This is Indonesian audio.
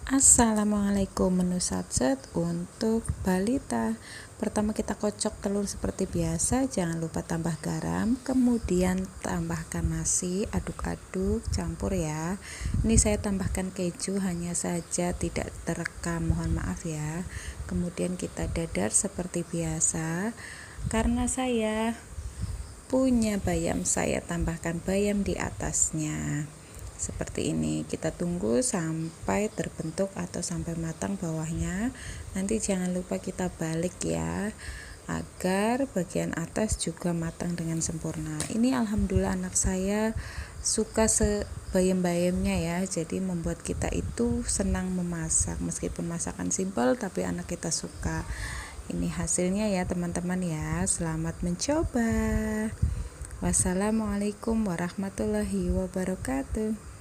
Assalamualaikum, menu satset untuk balita. Pertama kita kocok telur seperti biasa, jangan lupa tambah garam, kemudian tambahkan nasi, aduk-aduk, campur ya. Ini saya tambahkan keju hanya saja tidak terekam, mohon maaf ya. Kemudian kita dadar seperti biasa. Karena saya punya bayam, saya tambahkan bayam di atasnya. Seperti ini, kita tunggu sampai terbentuk atau sampai matang bawahnya. Nanti jangan lupa kita balik ya, agar bagian atas juga matang dengan sempurna. Ini alhamdulillah anak saya suka sebayam-bayamnya ya, jadi membuat kita itu senang memasak. Meskipun masakan simpel tapi anak kita suka. Ini hasilnya ya teman-teman ya, selamat mencoba. Wassalamualaikum warahmatullahi wabarakatuh.